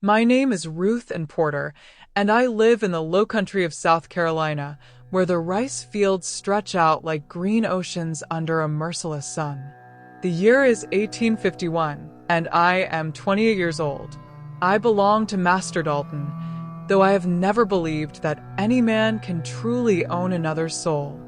My name is Ruth and Porter, and I live in the low country of South Carolina, where the rice fields stretch out like green oceans under a merciless sun. The year is 1851, and I am 20 years old. I belong to Master Dalton, though I have never believed that any man can truly own another's soul.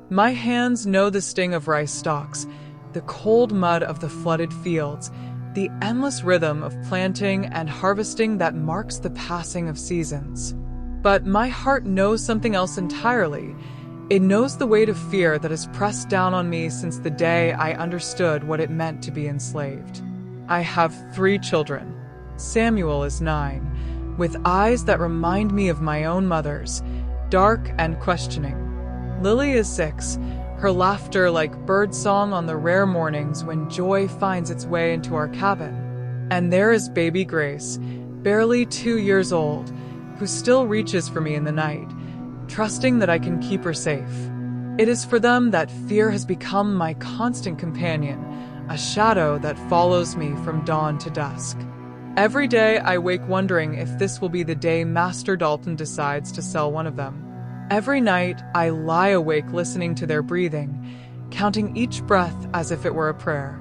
My hands know the sting of rice stalks, the cold mud of the flooded fields, the endless rhythm of planting and harvesting that marks the passing of seasons. But my heart knows something else entirely. It knows the weight of fear that has pressed down on me since the day I understood what it meant to be enslaved. I have 3 children. Samuel is 9, with eyes that remind me of my own mother's, dark and questioning. Lily is 6, her laughter like birdsong on the rare mornings when joy finds its way into our cabin. And there is baby Grace, barely 2 years old, who still reaches for me in the night, trusting that I can keep her safe. It is for them that fear has become my constant companion, a shadow that follows me from dawn to dusk. Every day I wake wondering if this will be the day Master Dalton decides to sell one of them. Every night I lie awake listening to their breathing, counting each breath as if it were a prayer.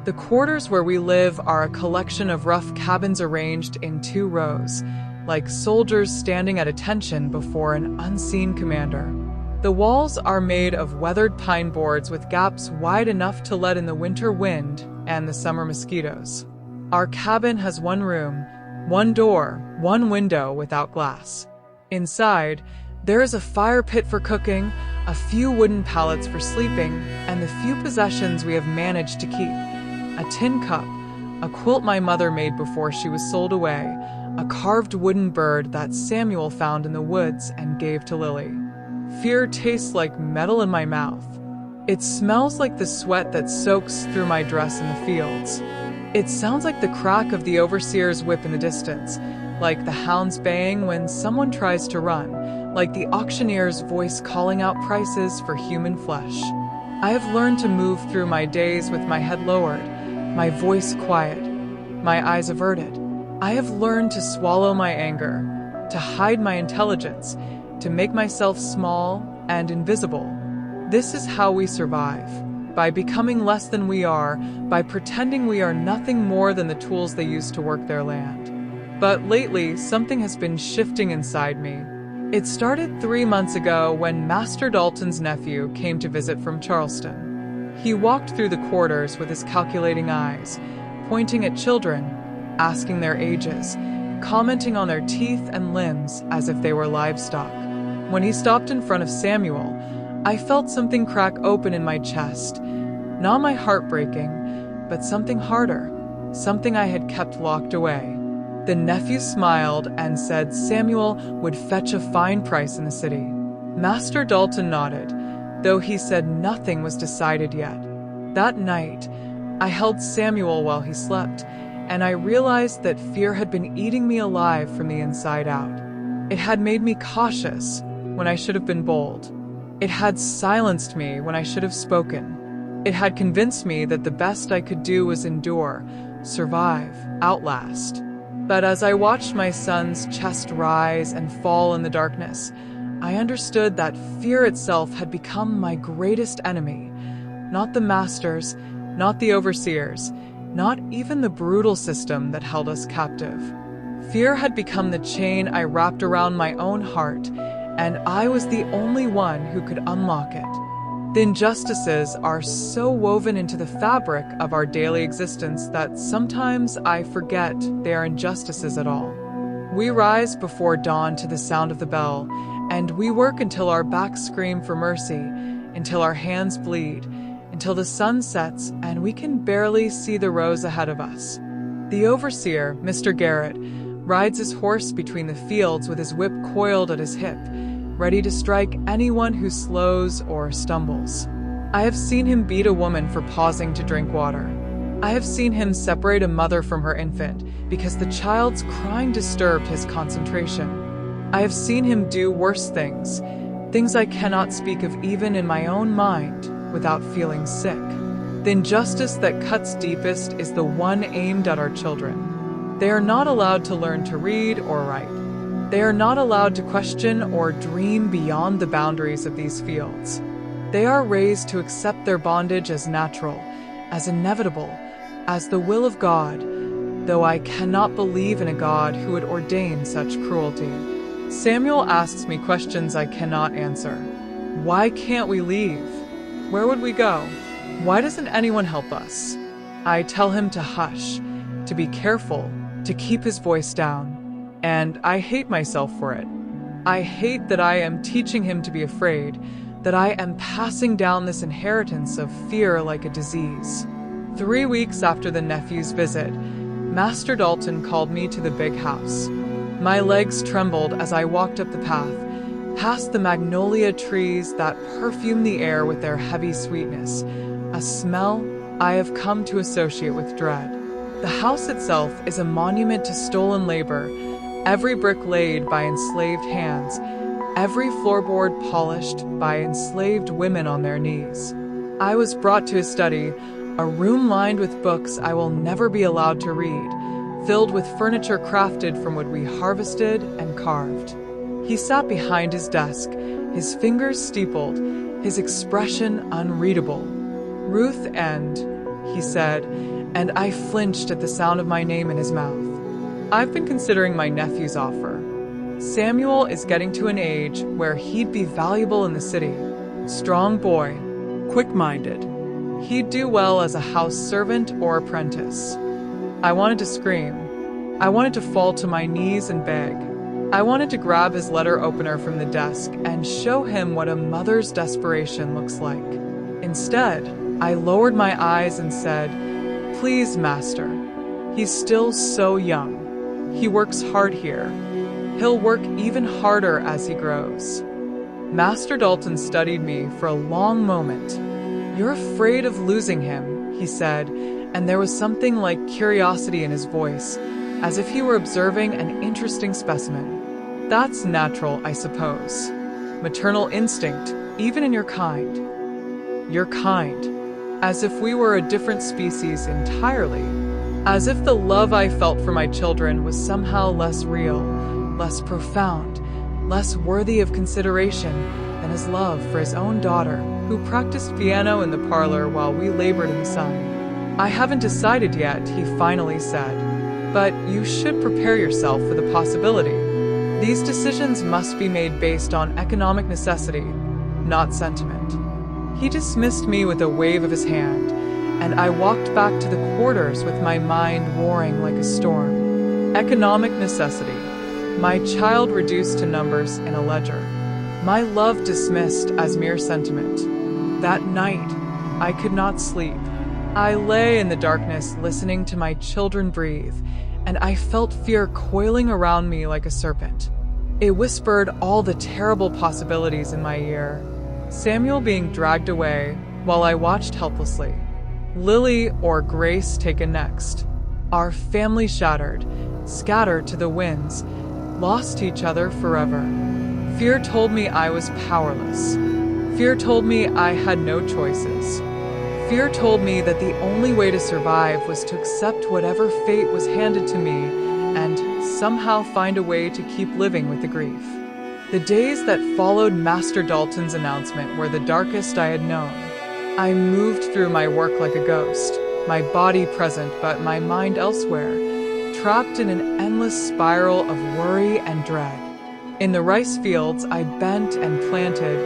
The quarters where we live are a collection of rough cabins arranged in 2 rows, like soldiers standing at attention before an unseen commander. The walls are made of weathered pine boards with gaps wide enough to let in the winter wind and the summer mosquitoes. Our cabin has 1 room, 1 door, 1 window without glass. Inside, there is a fire pit for cooking, a few wooden pallets for sleeping, and the few possessions we have managed to keep. A tin cup, a quilt my mother made before she was sold away, a carved wooden bird that Samuel found in the woods and gave to Lily. Fear tastes like metal in my mouth. It smells like the sweat that soaks through my dress in the fields. It sounds like the crack of the overseer's whip in the distance, like the hounds baying when someone tries to run, like the auctioneer's voice calling out prices for human flesh. I have learned to move through my days with my head lowered, my voice quiet, my eyes averted. I have learned to swallow my anger, to hide my intelligence, to make myself small and invisible. This is how we survive, by becoming less than we are, by pretending we are nothing more than the tools they use to work their land. But lately, something has been shifting inside me. It started 3 months ago when Master Dalton's nephew came to visit from Charleston. He walked through the quarters with his calculating eyes, pointing at children, asking their ages, commenting on their teeth and limbs as if they were livestock. When he stopped in front of Samuel, I felt something crack open in my chest. Not my heart breaking, but something harder, something I had kept locked away. The nephew smiled and said Samuel would fetch a fine price in the city. Master Dalton nodded, though he said nothing was decided yet. That night, I held Samuel while he slept, and I realized that fear had been eating me alive from the inside out. It had made me cautious when I should have been bold. It had silenced me when I should have spoken. It had convinced me that the best I could do was endure, survive, outlast. But as I watched my son's chest rise and fall in the darkness, I understood that fear itself had become my greatest enemy. Not the masters, not the overseers, not even the brutal system that held us captive. Fear had become the chain I wrapped around my own heart, and I was the only one who could unlock it. The injustices are so woven into the fabric of our daily existence that sometimes I forget they are injustices at all. We rise before dawn to the sound of the bell, and we work until our backs scream for mercy, until our hands bleed, until the sun sets and we can barely see the rows ahead of us. The overseer, Mr. Garrett, rides his horse between the fields with his whip coiled at his hip, ready to strike anyone who slows or stumbles. I have seen him beat a woman for pausing to drink water. I have seen him separate a mother from her infant because the child's crying disturbed his concentration. I have seen him do worse things, things I cannot speak of even in my own mind without feeling sick. The injustice that cuts deepest is the one aimed at our children. They are not allowed to learn to read or write. They are not allowed to question or dream beyond the boundaries of these fields. They are raised to accept their bondage as natural, as inevitable, as the will of God, though I cannot believe in a God who would ordain such cruelty. Samuel asks me questions I cannot answer. Why can't we leave? Where would we go? Why doesn't anyone help us? I tell him to hush, to be careful, to keep his voice down, and I hate myself for it. I hate that I am teaching him to be afraid, that I am passing down this inheritance of fear like a disease. 3 weeks after the nephew's visit, Master Dalton called me to the big house. My legs trembled as I walked up the path, past the magnolia trees that perfume the air with their heavy sweetness, a smell I have come to associate with dread. The house itself is a monument to stolen labor, every brick laid by enslaved hands, every floorboard polished by enslaved women on their knees. I was brought to his study, a room lined with books I will never be allowed to read, filled with furniture crafted from wood we harvested and carved. He sat behind his desk, his fingers steepled, his expression unreadable. "Ruth End," he said, and I flinched at the sound of my name in his mouth. I've been considering my nephew's offer. Samuel is getting to an age where he'd be valuable in the city. Strong boy, quick-minded. He'd do well as a house servant or apprentice. I wanted to scream. I wanted to fall to my knees and beg. I wanted to grab his letter opener from the desk and show him what a mother's desperation looks like. Instead, I lowered my eyes and said, "Please, Master. He's still so young. He works hard here. He'll work even harder as he grows." Master Dalton studied me for a long moment. "You're afraid of losing him," he said, and there was something like curiosity in his voice, as if he were observing an interesting specimen. "That's natural, I suppose. Maternal instinct, even in your kind." Your kind. As if we were a different species entirely. As if the love I felt for my children was somehow less real, less profound, less worthy of consideration than his love for his own daughter, who practiced piano in the parlor while we labored in the sun. "I haven't decided yet," he finally said, "but you should prepare yourself for the possibility. These decisions must be made based on economic necessity, not sentiment." He dismissed me with a wave of his hand, and I walked back to the quarters with my mind roaring like a storm. Economic necessity. My child reduced to numbers in a ledger. My love dismissed as mere sentiment. That night, I could not sleep. I lay in the darkness listening to my children breathe, and I felt fear coiling around me like a serpent. It whispered all the terrible possibilities in my ear. Samuel being dragged away while I watched helplessly. Lily or Grace taken next. Our family shattered, scattered to the winds, lost to each other forever. Fear told me I was powerless. Fear told me I had no choices. Fear told me that the only way to survive was to accept whatever fate was handed to me and somehow find a way to keep living with the grief. The days that followed Master Dalton's announcement were the darkest I had known. I moved through my work like a ghost, my body present but my mind elsewhere, trapped in an endless spiral of worry and dread. In the rice fields, I bent and planted,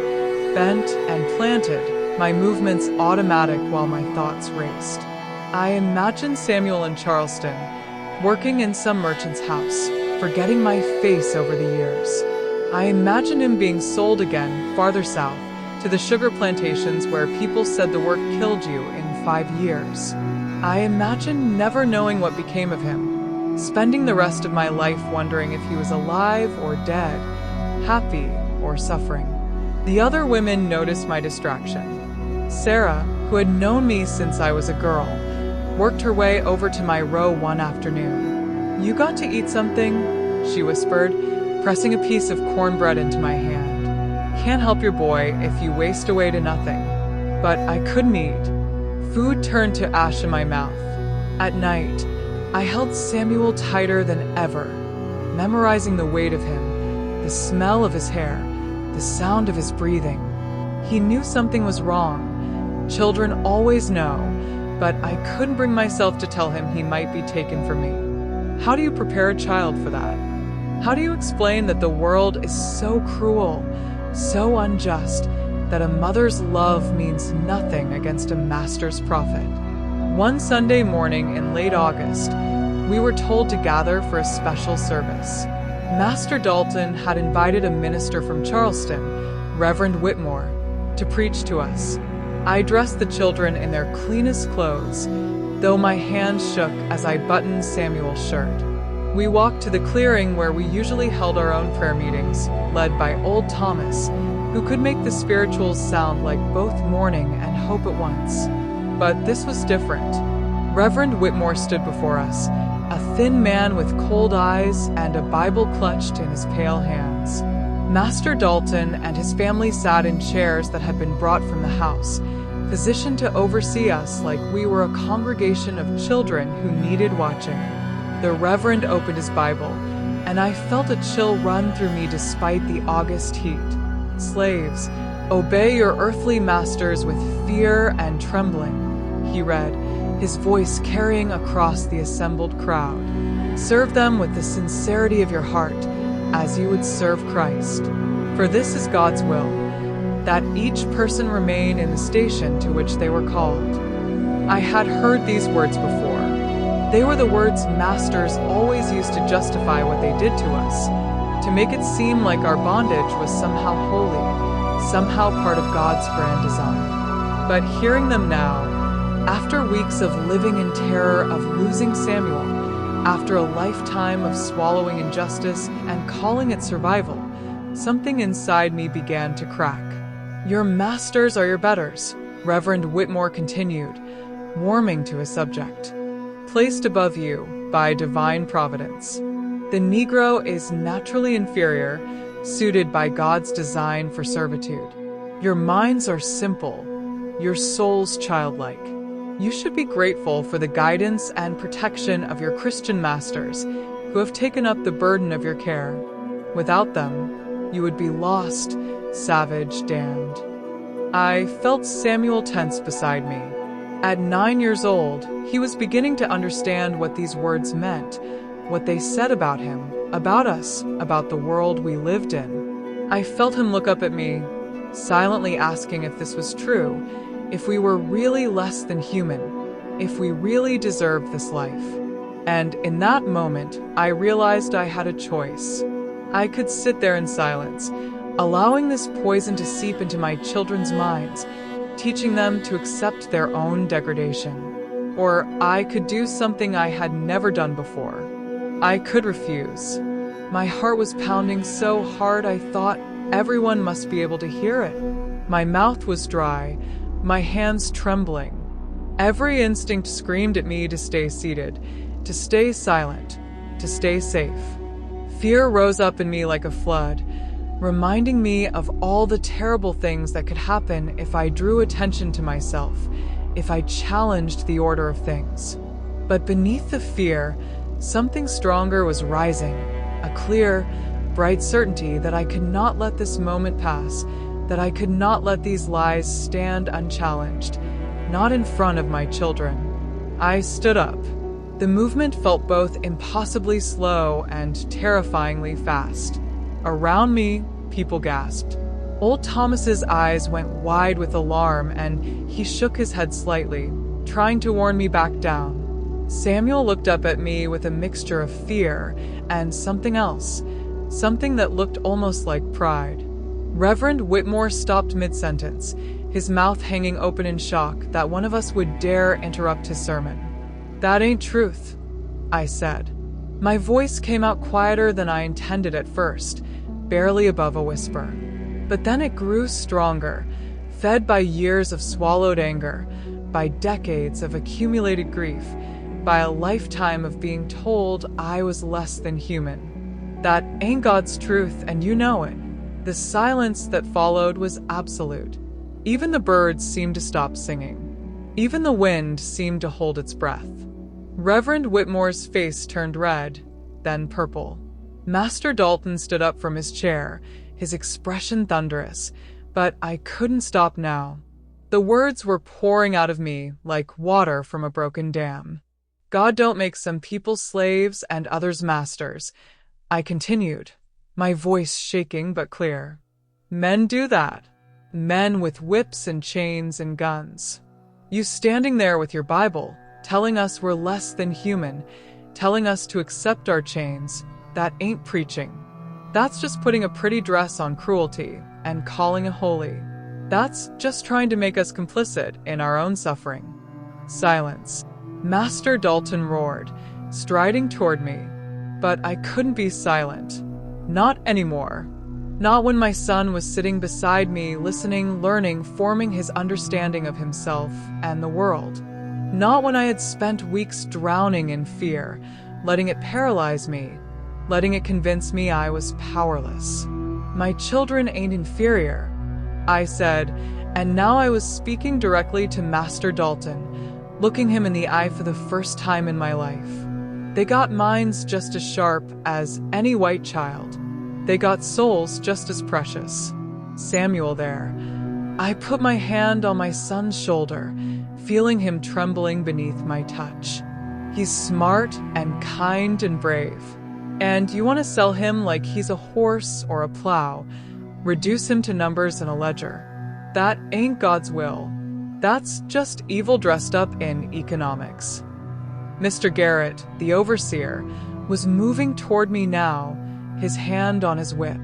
my movements automatic while my thoughts raced. I imagined Samuel in Charleston, working in some merchant's house, forgetting my face over the years. I imagined him being sold again, farther south, to the sugar plantations where people said the work killed you in 5 years. I imagined never knowing what became of him, spending the rest of my life wondering if he was alive or dead, happy or suffering. The other women noticed my distraction. Sarah, who had known me since I was a girl, worked her way over to my row one afternoon. "You got to eat something?" she whispered, pressing a piece of cornbread into my hand. "Can't help your boy if you waste away to nothing." But I couldn't eat. Food turned to ash in my mouth. At night, I held Samuel tighter than ever, memorizing the weight of him, the smell of his hair, the sound of his breathing. He knew something was wrong. Children always know, but I couldn't bring myself to tell him he might be taken from me. How do you prepare a child for that? How do you explain that the world is so cruel, so unjust, that a mother's love means nothing against a master's profit? One Sunday morning in late August, we were told to gather for a special service. Master Dalton had invited a minister from Charleston, Reverend Whitmore, to preach to us. I dressed the children in their cleanest clothes, though my hands shook as I buttoned Samuel's shirt. We walked to the clearing where we usually held our own prayer meetings, led by old Thomas, who could make the spirituals sound like both mourning and hope at once. But this was different. Reverend Whitmore stood before us, a thin man with cold eyes and a Bible clutched in his pale hands. Master Dalton and his family sat in chairs that had been brought from the house, positioned to oversee us like we were a congregation of children who needed watching. The Reverend opened his Bible, and I felt a chill run through me despite the August heat. "Slaves, obey your earthly masters with fear and trembling," he read, his voice carrying across the assembled crowd. "Serve them with the sincerity of your heart, as you would serve Christ. For this is God's will, that each person remain in the station to which they were called." I had heard these words before. They were the words masters always used to justify what they did to us, to make it seem like our bondage was somehow holy, somehow part of God's grand design. But hearing them now, after weeks of living in terror of losing Samuel, after a lifetime of swallowing injustice and calling it survival, something inside me began to crack. "Your masters are your betters," Reverend Whitmore continued, warming to his subject. "Placed above you by divine providence. The Negro is naturally inferior, suited by God's design for servitude. Your minds are simple, your souls childlike. You should be grateful for the guidance and protection of your Christian masters who have taken up the burden of your care. Without them, you would be lost, savage, damned." I felt Samuel tense beside me. At 9 years old, he was beginning to understand what these words meant, what they said about him, about us, about the world we lived in. I felt him look up at me, silently asking if this was true, if we were really less than human, if we really deserved this life. And in that moment, I realized I had a choice. I could sit there in silence, allowing this poison to seep into my children's minds, teaching them to accept their own degradation. Or I could do something I had never done before. I could refuse. My heart was pounding so hard I thought everyone must be able to hear it. My mouth was dry, my hands trembling. Every instinct screamed at me to stay seated, to stay silent, to stay safe. Fear rose up in me like a flood, reminding me of all the terrible things that could happen if I drew attention to myself, if I challenged the order of things. But beneath the fear, something stronger was rising, a clear, bright certainty that I could not let this moment pass, that I could not let these lies stand unchallenged, not in front of my children. I stood up. The movement felt both impossibly slow and terrifyingly fast. Around me, people gasped. Old Thomas's eyes went wide with alarm, and he shook his head slightly, trying to warn me back down. Samuel looked up at me with a mixture of fear and something else, something that looked almost like pride. Reverend Whitmore stopped mid-sentence, his mouth hanging open in shock that one of us would dare interrupt his sermon. "That ain't truth," I said. My voice came out quieter than I intended at first, barely above a whisper. But then it grew stronger, fed by years of swallowed anger, by decades of accumulated grief, by a lifetime of being told I was less than human. That ain't God's truth, and you know it. The silence that followed was absolute. Even the birds seemed to stop singing. Even the wind seemed to hold its breath. Reverend Whitmore's face turned red, then purple. Master Dalton stood up from his chair, his expression thunderous, but I couldn't stop now. The words were pouring out of me like water from a broken dam. God don't make some people slaves and others masters, I continued, my voice shaking but clear. Men do that. Men with whips and chains and guns. You standing there with your Bible, telling us we're less than human, telling us to accept our chains, that ain't preaching. That's just putting a pretty dress on cruelty and calling it holy. That's just trying to make us complicit in our own suffering. Silence. Master Dalton roared, striding toward me. But I couldn't be silent. Not anymore. Not when my son was sitting beside me, listening, learning, forming his understanding of himself and the world. Not when I had spent weeks drowning in fear, letting it paralyze me, letting it convince me I was powerless. My children ain't inferior, I said, and now I was speaking directly to Master Dalton, looking him in the eye for the first time in my life. They got minds just as sharp as any white child. They got souls just as precious. Samuel there. I put my hand on my son's shoulder, feeling him trembling beneath my touch. He's smart and kind and brave. And you want to sell him like he's a horse or a plow, reduce him to numbers in a ledger. That ain't God's will. That's just evil dressed up in economics. Mr. Garrett, the overseer, was moving toward me now, his hand on his whip.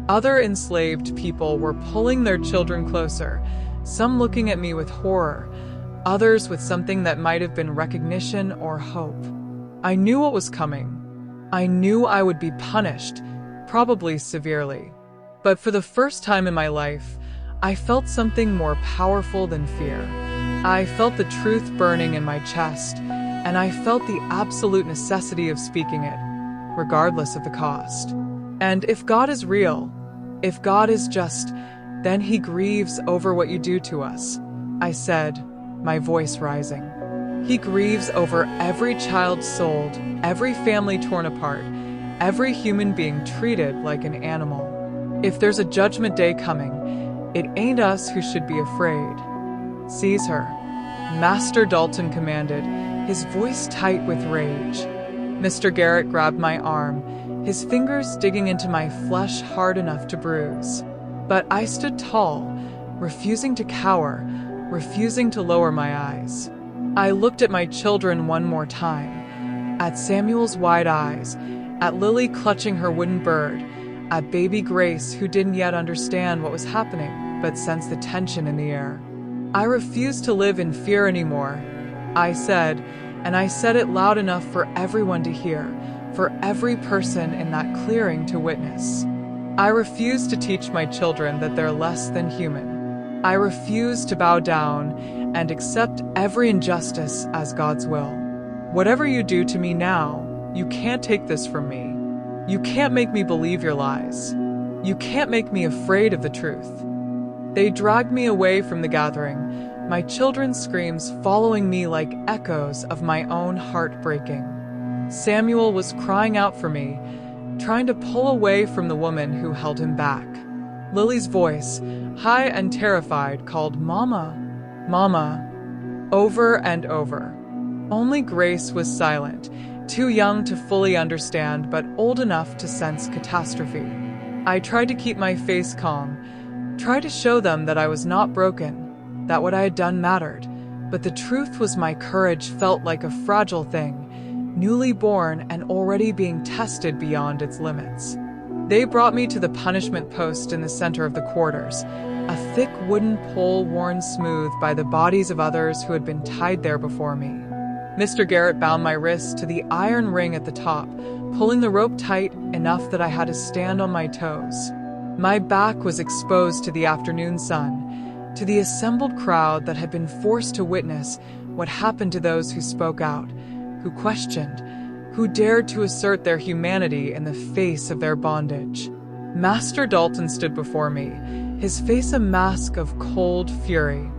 Other enslaved people were pulling their children closer, some looking at me with horror, others with something that might have been recognition or hope. I knew what was coming. I knew I would be punished, probably severely. But for the first time in my life, I felt something more powerful than fear. I felt the truth burning in my chest, and I felt the absolute necessity of speaking it, regardless of the cost. And if God is real, if God is just, then he grieves over what you do to us, I said, my voice rising. He grieves over every child sold, every family torn apart, every human being treated like an animal. If there's a judgment day coming, it ain't us who should be afraid. Seize her, Master Dalton commanded, his voice tight with rage. Mr. Garrett grabbed my arm, his fingers digging into my flesh hard enough to bruise. But I stood tall, refusing to cower, refusing to lower my eyes. I looked at my children one more time, at Samuel's wide eyes, at Lily clutching her wooden bird, at baby Grace who didn't yet understand what was happening, but sensed the tension in the air. I refused to live in fear anymore, I said, and I said it loud enough for everyone to hear, for every person in that clearing to witness. I refuse to teach my children that they're less than human. I refuse to bow down and accept every injustice as God's will. Whatever you do to me now, you can't take this from me. You can't make me believe your lies. You can't make me afraid of the truth. They dragged me away from the gathering, my children's screams following me like echoes of my own heart breaking. Samuel was crying out for me, trying to pull away from the woman who held him back. Lily's voice, high and terrified, called "Mama, Mama," over and over. Only Grace was silent, too young to fully understand, but old enough to sense catastrophe. I tried to keep my face calm, tried to show them that I was not broken, that what I had done mattered, but the truth was my courage felt like a fragile thing, newly born and already being tested beyond its limits. They brought me to the punishment post in the center of the quarters, a thick wooden pole worn smooth by the bodies of others who had been tied there before me. Mr. Garrett bound my wrists to the iron ring at the top, pulling the rope tight enough that I had to stand on my toes. My back was exposed to the afternoon sun, to the assembled crowd that had been forced to witness what happened to those who spoke out, who questioned, who dared to assert their humanity in the face of their bondage. Master Dalton stood before me, his face a mask of cold fury.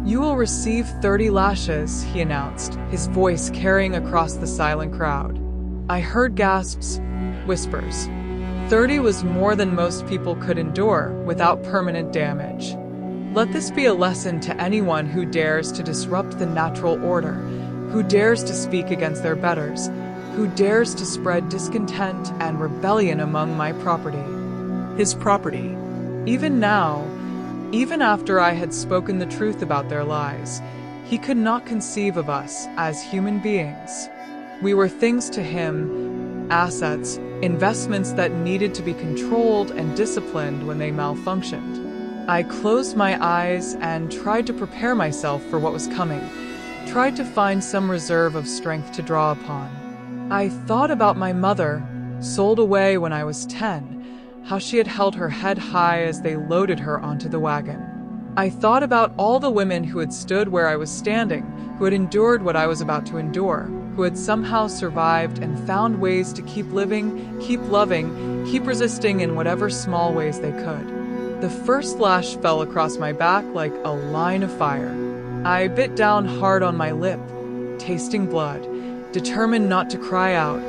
"You will receive 30 lashes," he announced, his voice carrying across the silent crowd. I heard gasps, whispers. 30 was more than most people could endure without permanent damage. Let this be a lesson to anyone who dares to disrupt the natural order, who dares to speak against their betters, who dares to spread discontent and rebellion among my property. His property. Even now, even after I had spoken the truth about their lies, he could not conceive of us as human beings. We were things to him, assets, investments that needed to be controlled and disciplined when they malfunctioned. I closed my eyes and tried to prepare myself for what was coming, tried to find some reserve of strength to draw upon. I thought about my mother, sold away when I was 10, how she had held her head high as they loaded her onto the wagon. I thought about all the women who had stood where I was standing, who had endured what I was about to endure, who had somehow survived and found ways to keep living, keep loving, keep resisting in whatever small ways they could. The first lash fell across my back like a line of fire. I bit down hard on my lip, tasting blood, determined not to cry out,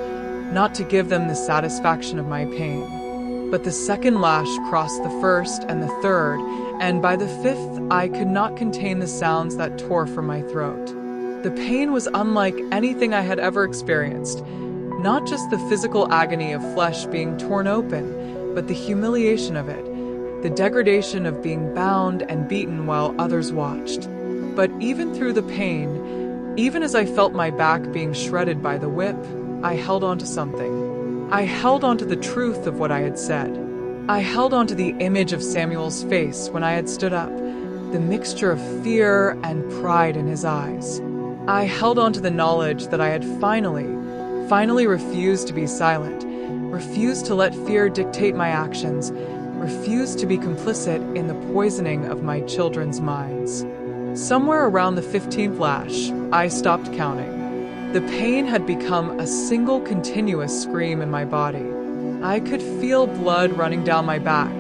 not to give them the satisfaction of my pain. But the second lash crossed the first and the third, and by the fifth I could not contain the sounds that tore from my throat. The pain was unlike anything I had ever experienced, not just the physical agony of flesh being torn open, but the humiliation of it, the degradation of being bound and beaten while others watched. But even through the pain, even as I felt my back being shredded by the whip, I held on to something. I held on to the truth of what I had said. I held on to the image of Samuel's face when I had stood up, the mixture of fear and pride in his eyes. I held on to the knowledge that I had finally refused to be silent, refused to let fear dictate my actions, refused to be complicit in the poisoning of my children's minds. Somewhere around the 15th lash, I stopped counting. The pain had become a single continuous scream in my body. I could feel blood running down my back,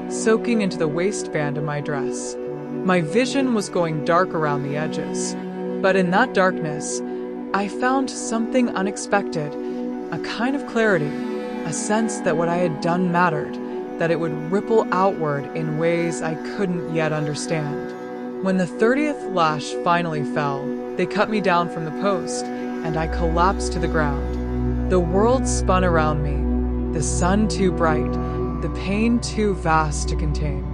soaking into the waistband of my dress. My vision was going dark around the edges. But in that darkness, I found something unexpected, a kind of clarity, a sense that what I had done mattered, that it would ripple outward in ways I couldn't yet understand. When the 30th lash finally fell, they cut me down from the post, and I collapsed to the ground. The world spun around me, the sun too bright, the pain too vast to contain.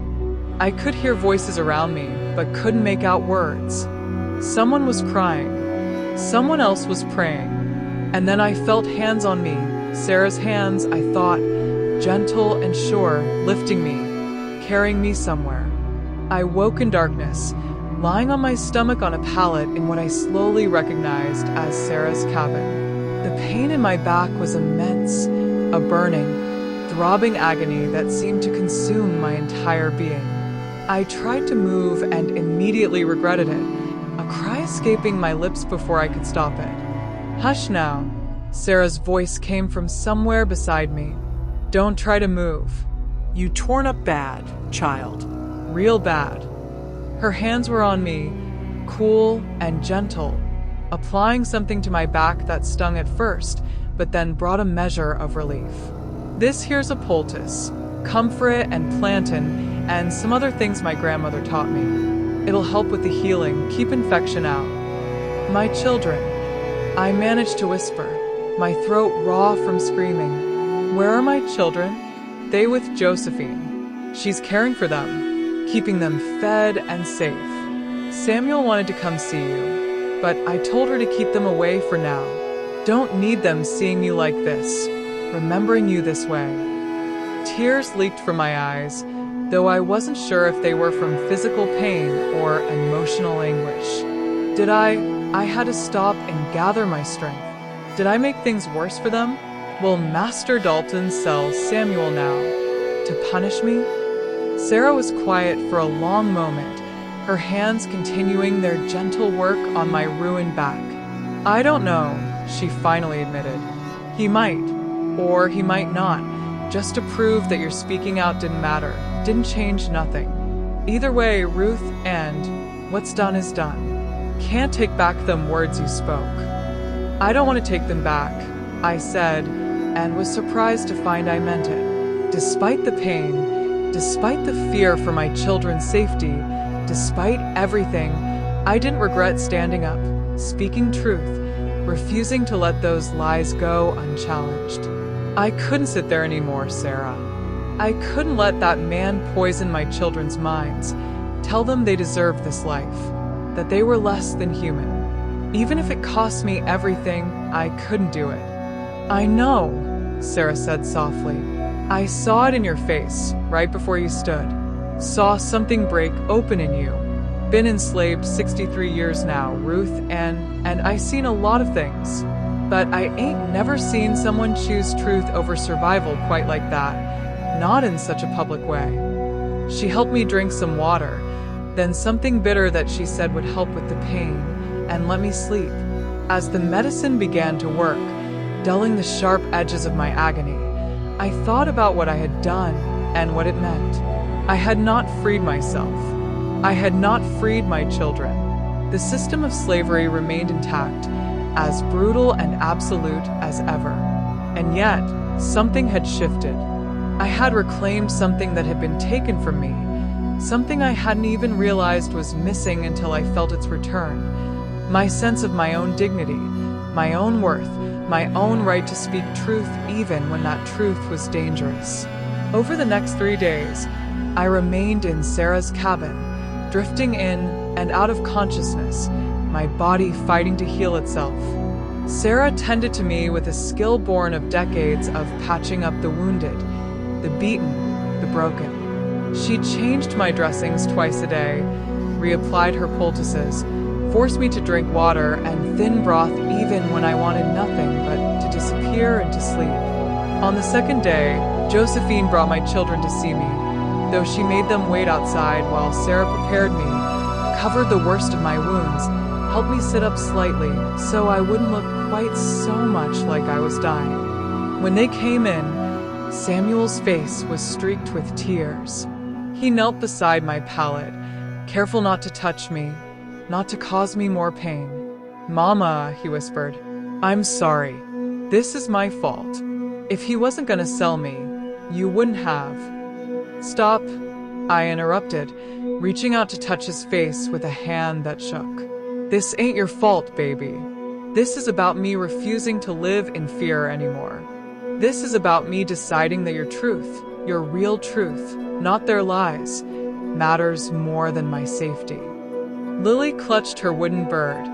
I could hear voices around me, but couldn't make out words. Someone was crying, someone else was praying, and then I felt hands on me, Sarah's hands, I thought, gentle and sure, lifting me, carrying me somewhere. I woke in darkness, lying on my stomach on a pallet in what I slowly recognized as Sarah's cabin. The pain in my back was immense, a burning, throbbing agony that seemed to consume my entire being. I tried to move and immediately regretted it, a cry escaping my lips before I could stop it. "Hush now," Sarah's voice came from somewhere beside me. "Don't try to move. You torn up bad, child." Real bad. Her hands were on me, cool and gentle, applying something to my back that stung at first, but then brought a measure of relief. "This here's a poultice, comfort and plantain, and some other things my grandmother taught me. It'll help with the healing, keep infection out." "My children," I managed to whisper, my throat raw from screaming. "Where are my children?" "They with Josephine. She's caring for them, keeping them fed and safe. Samuel wanted to come see you, but I told her to keep them away for now. Don't need them seeing you like this, remembering you this way." Tears leaked from my eyes, though I wasn't sure if they were from physical pain or emotional anguish. I had to stop and gather my strength. Did I make things worse for them? Will Master Dalton sell Samuel now? To punish me? Sarah was quiet for a long moment, her hands continuing their gentle work on my ruined back. "I don't know," she finally admitted. "He might, or he might not, just to prove that your speaking out didn't matter, didn't change nothing. Either way, Ruth and What's done is done. Can't take back them words you spoke. I don't want to take them back, I said, and was surprised to find I meant it. Despite the pain, despite the fear for my children's safety, despite everything, I didn't regret standing up, speaking truth, refusing to let those lies go unchallenged. I couldn't sit there anymore, Sarah. I couldn't let that man poison my children's minds, tell them they deserved this life, that they were less than human. Even if it cost me everything, I couldn't do it. I know, Sarah said softly. I saw it in your face, right before you stood. Saw something break open in you. Been enslaved 63 years now, Ruth, and I seen a lot of things. But I ain't never seen someone choose truth over survival quite like that, not in such a public way. She helped me drink some water, then something bitter that she said would help with the pain, and let me sleep. As the medicine began to work, dulling the sharp edges of my agony, I thought about what I had done and what it meant. I had not freed myself. I had not freed my children. The system of slavery remained intact, as brutal and absolute as ever. And yet, something had shifted. I had reclaimed something that had been taken from me, something I hadn't even realized was missing until I felt its return. My sense of my own dignity, my own worth, my own right to speak truth even when that truth was dangerous. Over the next 3 days, I remained in Sarah's cabin, drifting in and out of consciousness, my body fighting to heal itself. Sarah tended to me with a skill born of decades of patching up the wounded, the beaten, the broken. She changed my dressings twice a day, reapplied her poultices, forced me to drink water and thin broth even when I wanted nothing but to disappear and to sleep. On the second day, Josephine brought my children to see me, though she made them wait outside while Sarah prepared me, covered the worst of my wounds, helped me sit up slightly so I wouldn't look quite so much like I was dying. When they came in, Samuel's face was streaked with tears. He knelt beside my pallet, careful not to touch me, not to cause me more pain. "Mama," he whispered, "I'm sorry. This is my fault. If he wasn't gonna sell me, you wouldn't have." "Stop," I interrupted, reaching out to touch his face with a hand that shook. "This ain't your fault, baby. This is about me refusing to live in fear anymore. This is about me deciding that your truth, your real truth, not their lies, matters more than my safety." Lily clutched her wooden bird,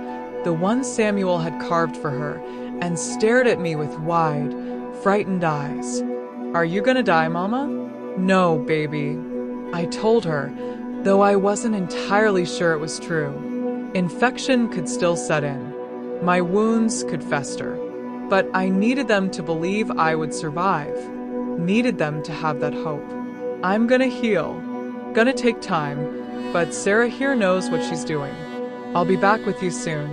the one Samuel had carved for her, and stared at me with wide, frightened eyes. "Are you gonna die, Mama?" "No, baby," I told her, though I wasn't entirely sure it was true. Infection could still set in. My wounds could fester. But I needed them to believe I would survive. Needed them to have that hope. "I'm gonna heal. Gonna take time, but Sarah here knows what she's doing. I'll be back with you soon."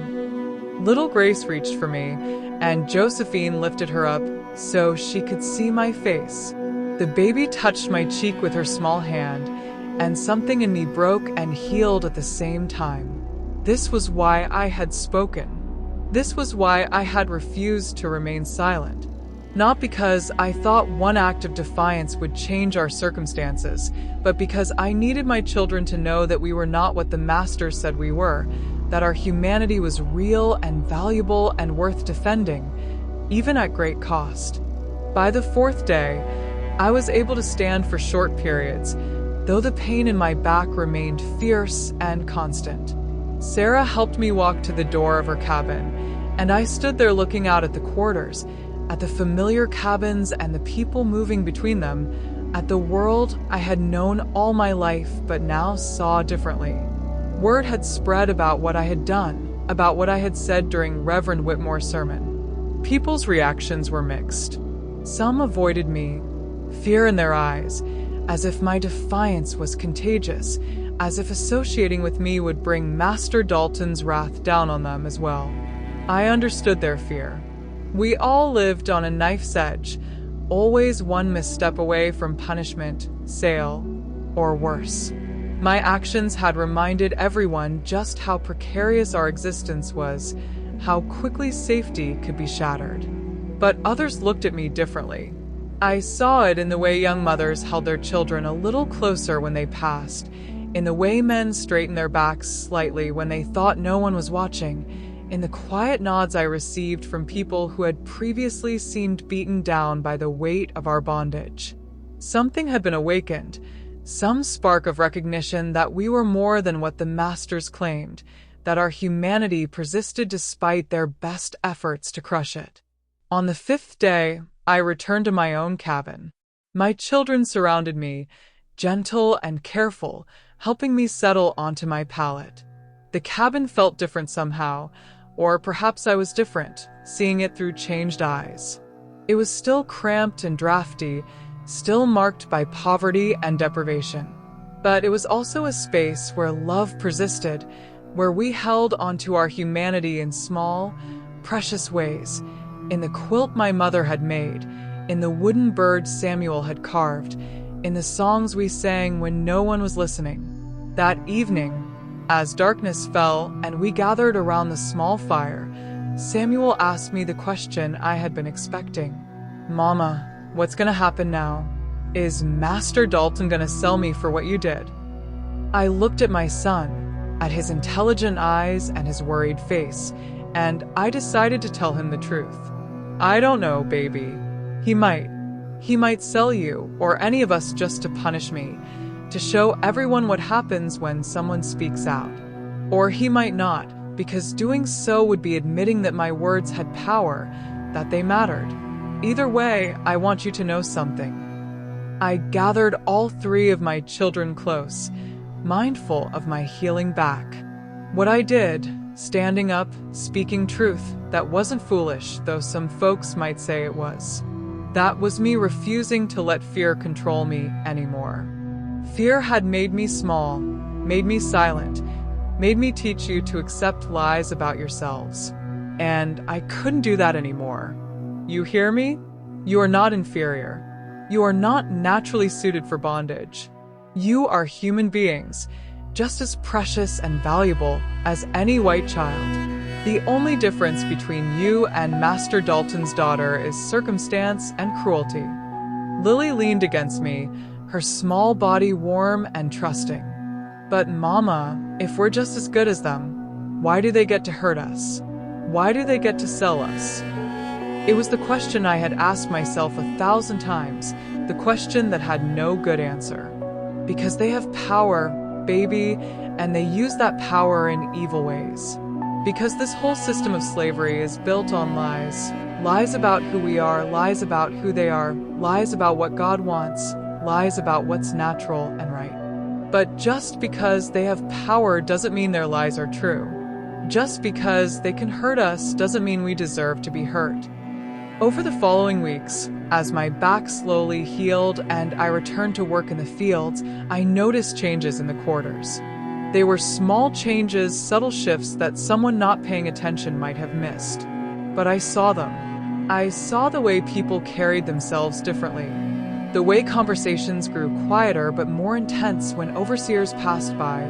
Little Grace reached for me, and Josephine lifted her up so she could see my face. The baby touched my cheek with her small hand, and something in me broke and healed at the same time. This was why I had spoken. This was why I had refused to remain silent. Not because I thought one act of defiance would change our circumstances, but because I needed my children to know that we were not what the Master said we were, that our humanity was real and valuable and worth defending, even at great cost. By the 4th day, I was able to stand for short periods, though the pain in my back remained fierce and constant. Sarah helped me walk to the door of her cabin, and I stood there looking out at the quarters, at the familiar cabins and the people moving between them, at the world I had known all my life but now saw differently. Word had spread about what I had done, about what I had said during Reverend Whitmore's sermon. People's reactions were mixed. Some avoided me, fear in their eyes, as if my defiance was contagious, as if associating with me would bring Master Dalton's wrath down on them as well. I understood their fear. We all lived on a knife's edge, always one misstep away from punishment, sale, or worse. My actions had reminded everyone just how precarious our existence was, how quickly safety could be shattered. But others looked at me differently. I saw it in the way young mothers held their children a little closer when they passed, in the way men straightened their backs slightly when they thought no one was watching, in the quiet nods I received from people who had previously seemed beaten down by the weight of our bondage. Something had been awakened, some spark of recognition that we were more than what the masters claimed, that our humanity persisted despite their best efforts to crush it. On the 5th day, I returned to my own cabin. My children surrounded me, gentle and careful, helping me settle onto my pallet. The cabin felt different somehow, or perhaps I was different, seeing it through changed eyes. It was still cramped and drafty, still marked by poverty and deprivation. But it was also a space where love persisted, where we held onto our humanity in small, precious ways, in the quilt my mother had made, in the wooden bird Samuel had carved, in the songs we sang when no one was listening. That evening, as darkness fell and we gathered around the small fire, Samuel asked me the question I had been expecting. "Mama, what's gonna happen now? Is Master Dalton gonna sell me for what you did?" I looked at my son, at his intelligent eyes and his worried face, and I decided to tell him the truth. "I don't know, baby. He might. He might sell you, or any of us, just to punish me, to show everyone what happens when someone speaks out. Or he might not, because doing so would be admitting that my words had power, that they mattered. Either way, I want you to know something." I gathered all 3 of my children close, mindful of my healing back. What I did, standing up, speaking truth, that wasn't foolish, though some folks might say it was. That was me refusing to let fear control me anymore. Fear had made me small, made me silent, made me teach you to accept lies about yourselves. And I couldn't do that anymore. You hear me? You are not inferior. You are not naturally suited for bondage. You are human beings, just as precious and valuable as any white child. The only difference between you and Master Dalton's daughter is circumstance and cruelty. Lily leaned against me, her small body warm and trusting. "But Mama, if we're just as good as them, why do they get to hurt us? Why do they get to sell us?" It was the question I had asked myself 1,000 times, the question that had no good answer. Because they have power, baby, and they use that power in evil ways. Because this whole system of slavery is built on lies. Lies about who we are, lies about who they are, lies about what God wants, lies about what's natural and right. But just because they have power doesn't mean their lies are true. Just because they can hurt us doesn't mean we deserve to be hurt. Over the following weeks, as my back slowly healed and I returned to work in the fields, I noticed changes in the quarters. They were small changes, subtle shifts that someone not paying attention might have missed. But I saw them. I saw the way people carried themselves differently. The way conversations grew quieter but more intense when overseers passed by.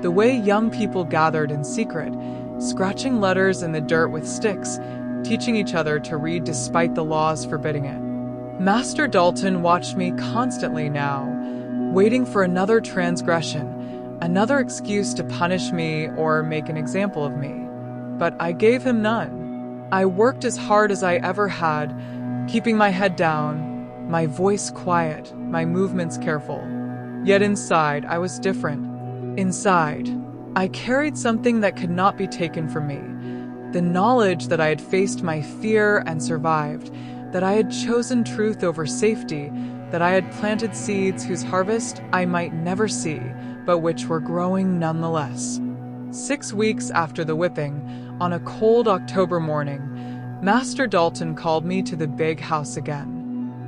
The way young people gathered in secret, scratching letters in the dirt with sticks, teaching each other to read despite the laws forbidding it. Master Dalton watched me constantly now, waiting for another transgression, another excuse to punish me or make an example of me. But I gave him none. I worked as hard as I ever had, keeping my head down, my voice quiet, my movements careful. Yet inside, I was different. Inside, I carried something that could not be taken from me. The knowledge that I had faced my fear and survived, that I had chosen truth over safety, that I had planted seeds whose harvest I might never see, but which were growing nonetheless. 6 weeks after the whipping, on a cold October morning, Master Dalton called me to the big house again.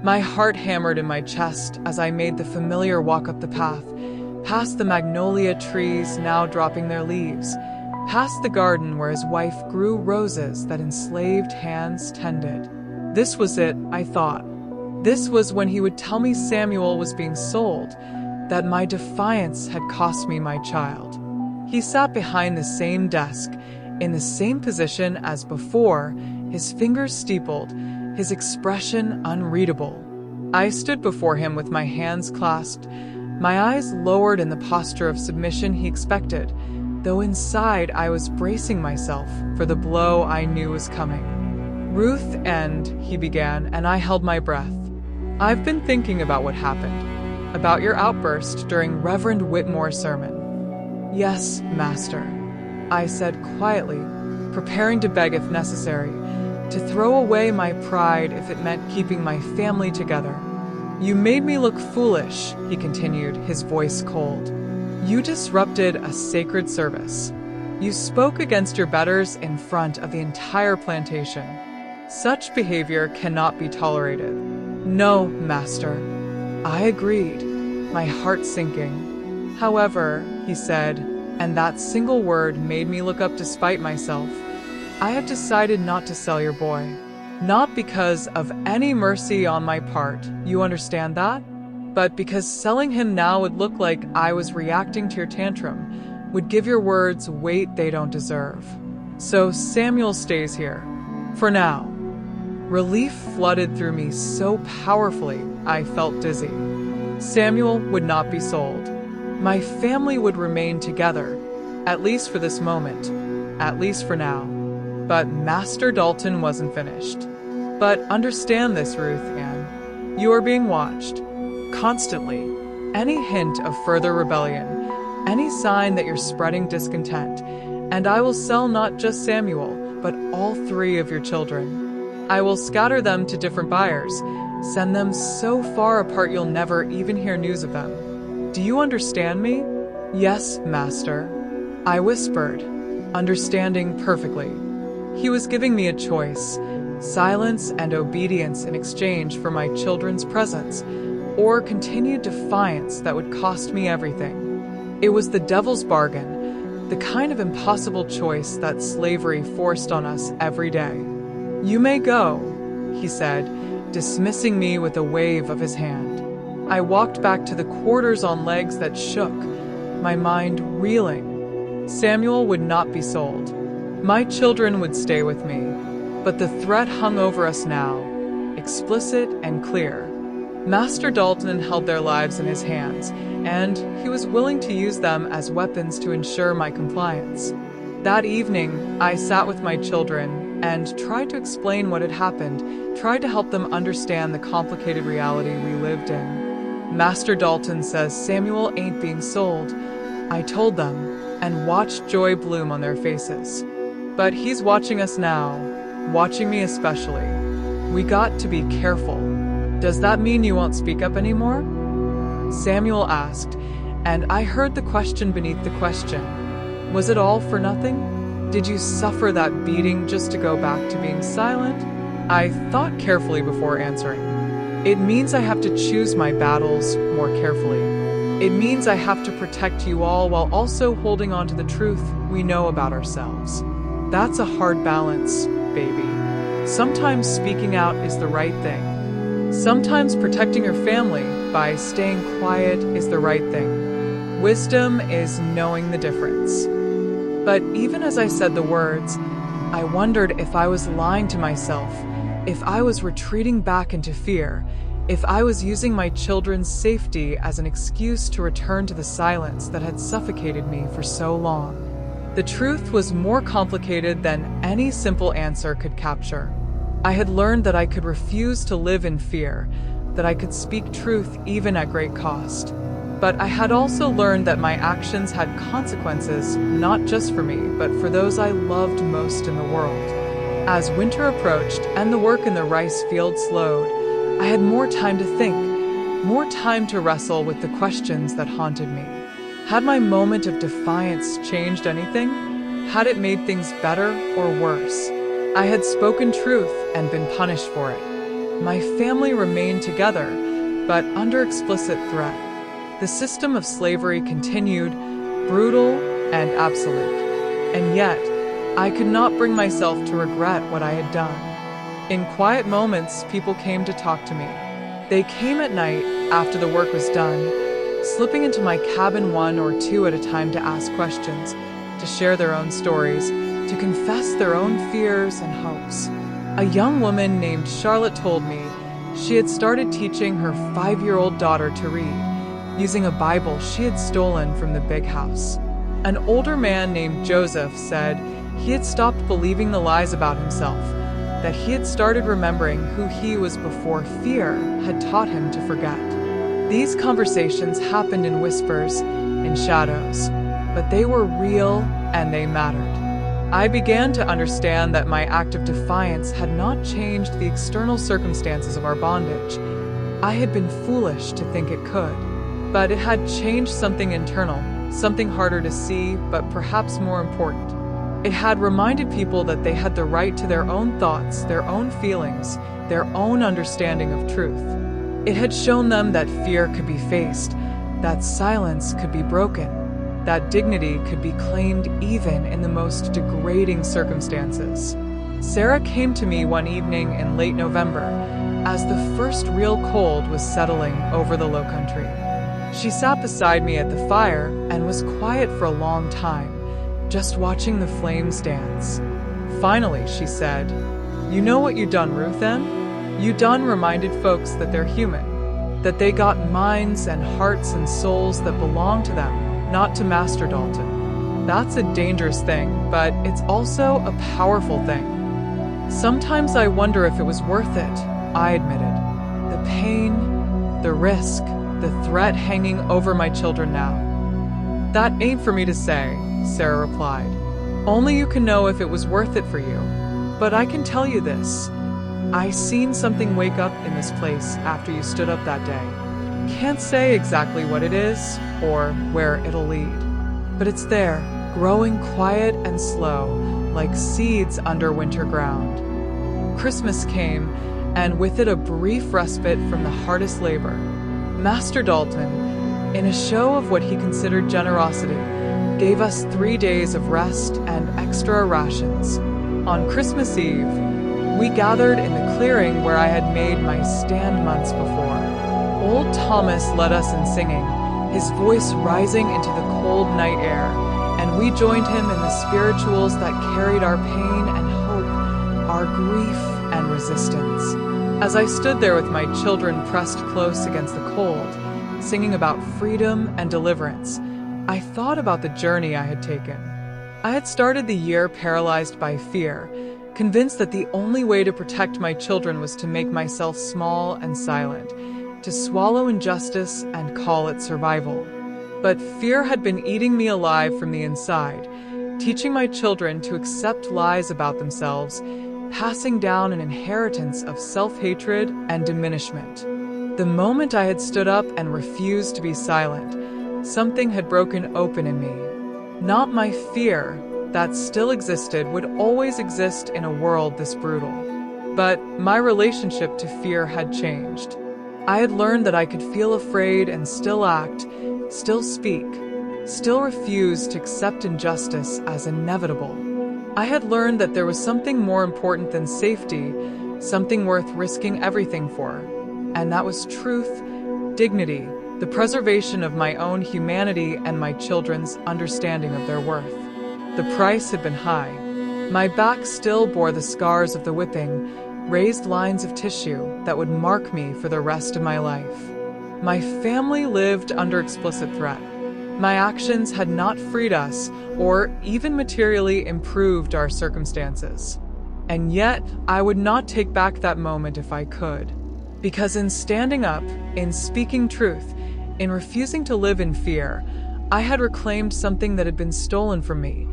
My heart hammered in my chest as I made the familiar walk up the path, past the magnolia trees now dropping their leaves, past the garden where his wife grew roses that enslaved hands tended. This was it, I thought. This was when he would tell me Samuel was being sold. that my defiance had cost me my child. He sat behind the same desk, in the same position as before, his fingers steepled, his expression unreadable. I stood before him with my hands clasped, my eyes lowered in the posture of submission he expected, though inside I was bracing myself for the blow I knew was coming. "Ruth and," he began, and I held my breath. "I've been thinking about what happened, about your outburst during Reverend Whitmore's sermon." "Yes, Master," I said quietly, preparing to beg if necessary, to throw away my pride if it meant keeping my family together. "You made me look foolish," he continued, his voice cold. "You disrupted a sacred service. You spoke against your betters in front of the entire plantation. Such behavior cannot be tolerated." "No, Master." I agreed, my heart sinking. "However," he said, and that single word made me look up despite myself, "I have decided not to sell your boy. Not because of any mercy on my part, you understand that? But because selling him now would look like I was reacting to your tantrum, would give your words weight they don't deserve. So Samuel stays here. For now." Relief flooded through me so powerfully, I felt dizzy. Samuel would not be sold. My family would remain together, at least for this moment, at least for now. But Master Dalton wasn't finished. "But understand this, Ruth Ann. You are being watched. Constantly. Any hint of further rebellion, any sign that you're spreading discontent, and I will sell not just Samuel, but all 3 of your children. I will scatter them to different buyers, send them so far apart you'll never even hear news of them. Do you understand me?" "Yes, Master," I whispered, understanding perfectly. He was giving me a choice, silence and obedience in exchange for my children's presence, or continued defiance that would cost me everything. It was the devil's bargain, the kind of impossible choice that slavery forced on us every day. "You may go," he said, dismissing me with a wave of his hand. I walked back to the quarters on legs that shook, my mind reeling. Samuel would not be sold. My children would stay with me, but the threat hung over us now, explicit and clear. Master Dalton held their lives in his hands, and he was willing to use them as weapons to ensure my compliance. That evening, I sat with my children and tried to explain what had happened, tried to help them understand the complicated reality we lived in. "Master Dalton says Samuel ain't being sold," I told them, and watched joy bloom on their faces. "But he's watching us now, watching me especially. We got to be careful. Does that mean you won't speak up anymore?" Samuel asked, and I heard the question beneath the question. Was it all for nothing? Did you suffer that beating just to go back to being silent? I thought carefully before answering. It means I have to choose my battles more carefully. It means I have to protect you all while also holding on to the truth we know about ourselves. That's a hard balance, baby. Sometimes speaking out is the right thing. Sometimes protecting your family by staying quiet is the right thing. Wisdom is knowing the difference. But even as I said the words, I wondered if I was lying to myself, if I was retreating back into fear, if I was using my children's safety as an excuse to return to the silence that had suffocated me for so long. The truth was more complicated than any simple answer could capture. I had learned that I could refuse to live in fear, that I could speak truth even at great cost. But I had also learned that my actions had consequences, not just for me, but for those I loved most in the world. As winter approached and the work in the rice field slowed, I had more time to think, more time to wrestle with the questions that haunted me. Had my moment of defiance changed anything? Had it made things better or worse? I had spoken truth and been punished for it. My family remained together, but under explicit threat. The system of slavery continued, brutal and absolute. And yet, I could not bring myself to regret what I had done. In quiet moments, people came to talk to me. They came at night after the work was done, slipping into my cabin one or two at a time to ask questions, to share their own stories, to confess their own fears and hopes. A young woman named Charlotte told me she had started teaching her 5-year-old daughter to read, using a Bible she had stolen from the big house. An older man named Joseph said he had stopped believing the lies about himself, that he had started remembering who he was before fear had taught him to forget. These conversations happened in whispers, in shadows, but they were real and they mattered. I began to understand that my act of defiance had not changed the external circumstances of our bondage. I had been foolish to think it could, but it had changed something internal, something harder to see, but perhaps more important. It had reminded people that they had the right to their own thoughts, their own feelings, their own understanding of truth. It had shown them that fear could be faced, that silence could be broken, that dignity could be claimed even in the most degrading circumstances. Sarah came to me one evening in late November, as the first real cold was settling over the Lowcountry. She sat beside me at the fire and was quiet for a long time, just watching the flames dance. Finally, she said, "You know what you done, Ruth, then? You done reminded folks that they're human, that they got minds and hearts and souls that belong to them, not to Master Dalton. That's a dangerous thing, but it's also a powerful thing. Sometimes I wonder if it was worth it," I admitted. "The pain, the risk, the threat hanging over my children now." "That ain't for me to say," Sarah replied. "Only you can know if it was worth it for you. But I can tell you this. I seen something wake up in this place after you stood up that day. Can't say exactly what it is or where it'll lead. But it's there, growing quiet and slow, like seeds under winter ground." Christmas came, and with it a brief respite from the hardest labor. Master Dalton, in a show of what he considered generosity, gave us 3 days of rest and extra rations. On Christmas Eve, we gathered in the clearing where I had made my stand months before. Old Thomas led us in singing, his voice rising into the cold night air, and we joined him in the spirituals that carried our pain and hope, our grief and resistance. As I stood there with my children pressed close against the cold, singing about freedom and deliverance, I thought about the journey I had taken. I had started the year paralyzed by fear, convinced that the only way to protect my children was to make myself small and silent, to swallow injustice and call it survival. But fear had been eating me alive from the inside, teaching my children to accept lies about themselves, passing down an inheritance of self-hatred and diminishment. The moment I had stood up and refused to be silent, something had broken open in me. Not my fear, that still existed, would always exist in a world this brutal. But my relationship to fear had changed. I had learned that I could feel afraid and still act, still speak, still refuse to accept injustice as inevitable. I had learned that there was something more important than safety, something worth risking everything for. And that was truth, dignity, the preservation of my own humanity and my children's understanding of their worth. The price had been high. My back still bore the scars of the whipping, raised lines of tissue that would mark me for the rest of my life. My family lived under explicit threat. My actions had not freed us or even materially improved our circumstances. And yet, I would not take back that moment if I could. Because in standing up, in speaking truth, in refusing to live in fear, I had reclaimed something that had been stolen from me,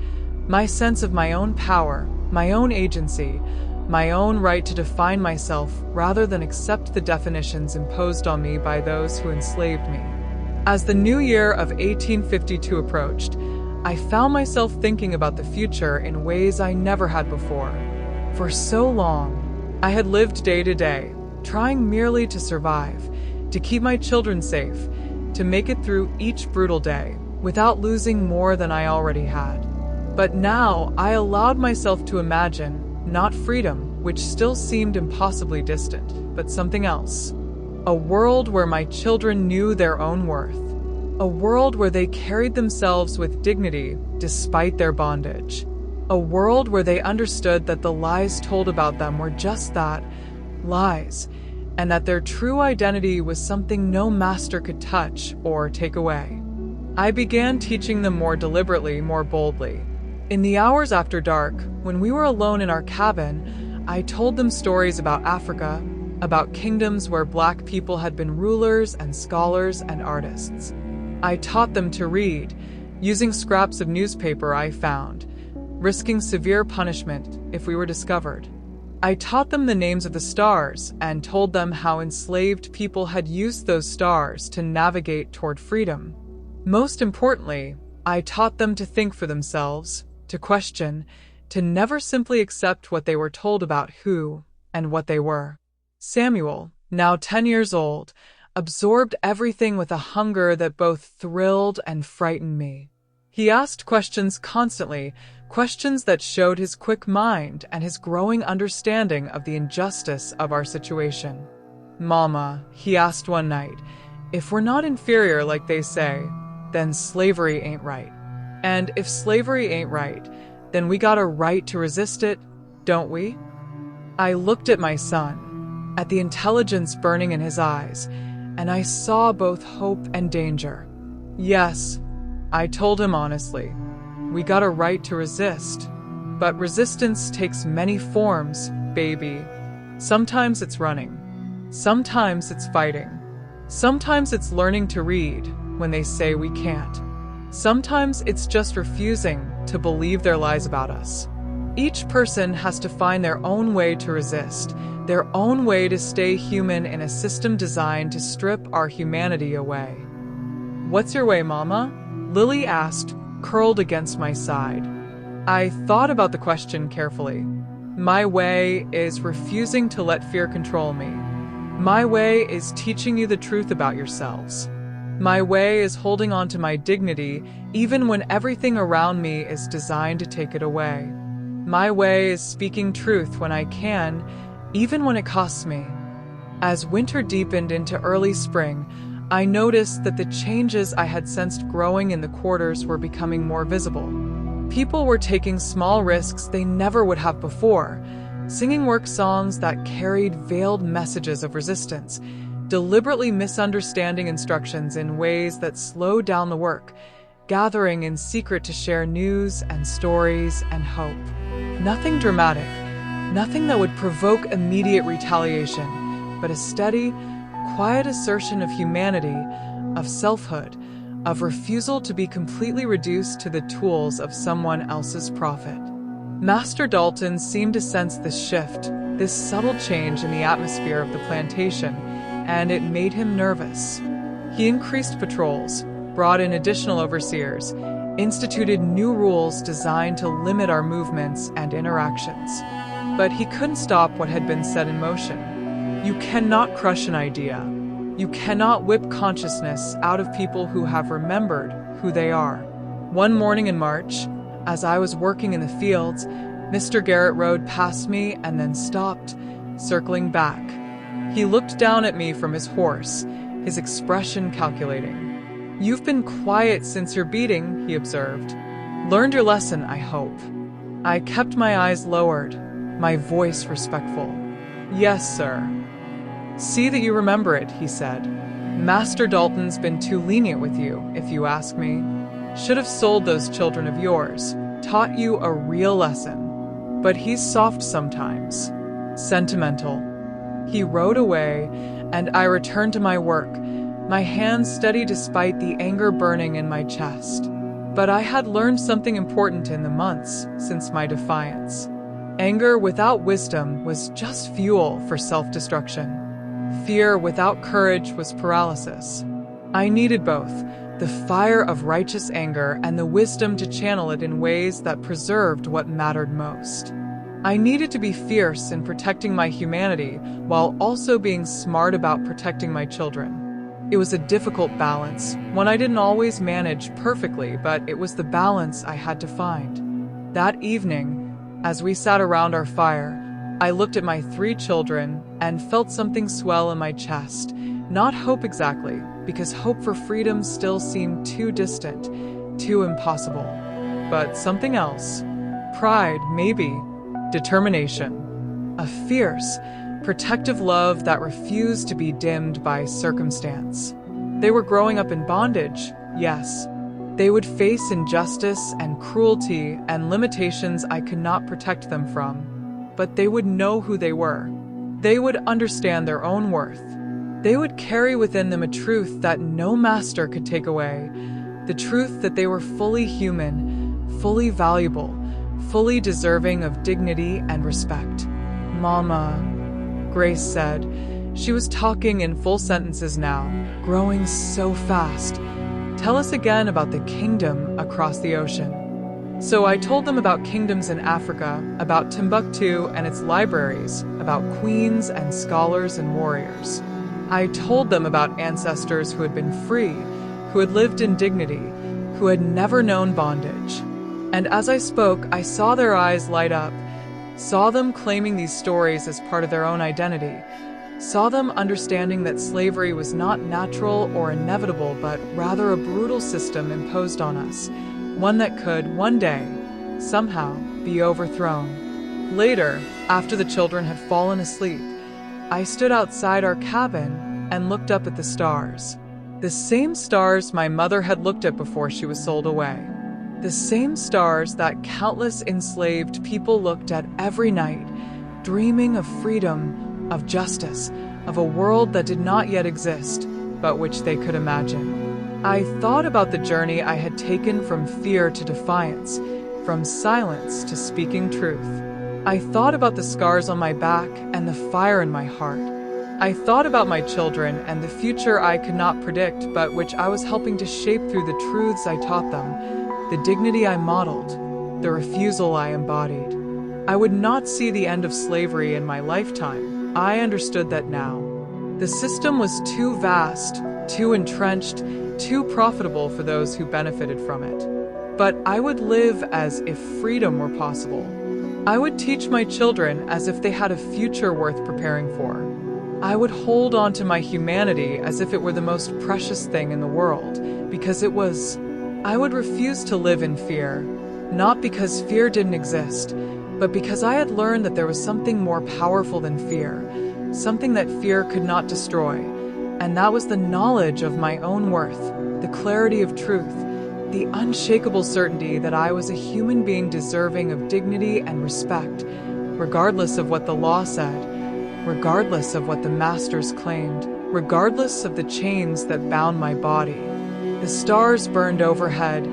my sense of my own power, my own agency, my own right to define myself rather than accept the definitions imposed on me by those who enslaved me. As the new year of 1852 approached, I found myself thinking about the future in ways I never had before. For so long, I had lived day to day, trying merely to survive, to keep my children safe, to make it through each brutal day, without losing more than I already had. But now I allowed myself to imagine, not freedom, which still seemed impossibly distant, but something else. A world where my children knew their own worth. A world where they carried themselves with dignity despite their bondage. A world where they understood that the lies told about them were just that, lies, and that their true identity was something no master could touch or take away. I began teaching them more deliberately, more boldly. In the hours after dark, when we were alone in our cabin, I told them stories about Africa, about kingdoms where Black people had been rulers and scholars and artists. I taught them to read, using scraps of newspaper I found, risking severe punishment if we were discovered. I taught them the names of the stars and told them how enslaved people had used those stars to navigate toward freedom. Most importantly, I taught them to think for themselves, to question, to never simply accept what they were told about who and what they were. Samuel, now 10 years old, absorbed everything with a hunger that both thrilled and frightened me. He asked questions constantly, questions that showed his quick mind and his growing understanding of the injustice of our situation. "Mama," he asked one night, "if we're not inferior like they say, then slavery ain't right. And if slavery ain't right, then we got a right to resist it, don't we?" I looked at my son, at the intelligence burning in his eyes, and I saw both hope and danger. "Yes," I told him honestly, "we got a right to resist. But resistance takes many forms, baby. Sometimes it's running. Sometimes it's fighting. Sometimes it's learning to read when they say we can't. Sometimes it's just refusing to believe their lies about us. Each person has to find their own way to resist, their own way to stay human in a system designed to strip our humanity away." "What's your way, Mama?" Lily asked, curled against my side. I thought about the question carefully. "My way is refusing to let fear control me. My way is teaching you the truth about yourselves. My way is holding on to my dignity even when everything around me is designed to take it away. My way is speaking truth when I can, even when it costs me." As winter deepened into early spring, I noticed that the changes I had sensed growing in the quarters were becoming more visible. People were taking small risks they never would have before, singing work songs that carried veiled messages of resistance, deliberately misunderstanding instructions in ways that slowed down the work, gathering in secret to share news and stories and hope. Nothing dramatic, nothing that would provoke immediate retaliation, but a steady, quiet assertion of humanity, of selfhood, of refusal to be completely reduced to the tools of someone else's profit. Master Dalton seemed to sense this shift, this subtle change in the atmosphere of the plantation, and it made him nervous. He increased patrols, brought in additional overseers, instituted new rules designed to limit our movements and interactions. But he couldn't stop what had been set in motion. You cannot crush an idea. You cannot whip consciousness out of people who have remembered who they are. One morning in March, as I was working in the fields, Mr. Garrett rode past me and then stopped, circling back. He looked down at me from his horse, his expression calculating. "You've been quiet since your beating," he observed. "Learned your lesson, I hope." I kept my eyes lowered, my voice respectful. "Yes, sir." "See that you remember it," he said. "Master Dalton's been too lenient with you, if you ask me. Should have sold those children of yours, taught you a real lesson. But he's soft sometimes, sentimental." He rode away, and I returned to my work, my hands steady despite the anger burning in my chest. But I had learned something important in the months since my defiance. Anger without wisdom was just fuel for self-destruction. Fear without courage was paralysis. I needed both, the fire of righteous anger and the wisdom to channel it in ways that preserved what mattered most. I needed to be fierce in protecting my humanity while also being smart about protecting my children. It was a difficult balance, one I didn't always manage perfectly, but it was the balance I had to find. That evening, as we sat around our fire, I looked at my 3 children and felt something swell in my chest, Not hope exactly, because hope for freedom still seemed too distant, too impossible. But something else. Pride, maybe. Determination. A fierce, protective love that refused to be dimmed by circumstance. They were growing up in bondage, yes. They would face injustice and cruelty and limitations I could not protect them from. But they would know who they were. They would understand their own worth. They would carry within them a truth that no master could take away. The truth that they were fully human, fully valuable, fully deserving of dignity and respect. "Mama," Grace said. She was talking in full sentences now, growing so fast. "Tell us again about the kingdom across the ocean." So I told them about kingdoms in Africa, about Timbuktu and its libraries, about queens and scholars and warriors. I told them about ancestors who had been free, who had lived in dignity, who had never known bondage. And as I spoke, I saw their eyes light up, saw them claiming these stories as part of their own identity, saw them understanding that slavery was not natural or inevitable, but rather a brutal system imposed on us, one that could, one day, somehow, be overthrown. Later, after the children had fallen asleep, I stood outside our cabin and looked up at the stars. The same stars my mother had looked at before she was sold away. The same stars that countless enslaved people looked at every night, dreaming of freedom, of justice, of a world that did not yet exist, but which they could imagine. I thought about the journey I had taken from fear to defiance, from silence to speaking truth. I thought about the scars on my back and the fire in my heart. I thought about my children and the future I could not predict, but which I was helping to shape through the truths I taught them, the dignity I modeled, the refusal I embodied. I would not see the end of slavery in my lifetime. I understood that now. The system was too vast, too entrenched, too profitable for those who benefited from it. But I would live as if freedom were possible. I would teach my children as if they had a future worth preparing for. I would hold on to my humanity as if it were the most precious thing in the world, because it was. I would refuse to live in fear, not because fear didn't exist, but because I had learned that there was something more powerful than fear, something that fear could not destroy, and that was the knowledge of my own worth, the clarity of truth, the unshakable certainty that I was a human being deserving of dignity and respect, regardless of what the law said, regardless of what the masters claimed, regardless of the chains that bound my body. The stars burned overhead,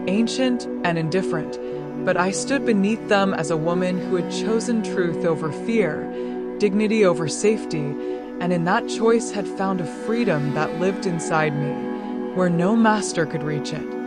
ancient and indifferent, but I stood beneath them as a woman who had chosen truth over fear, dignity over safety, and in that choice had found a freedom that lived inside me, where no master could reach it.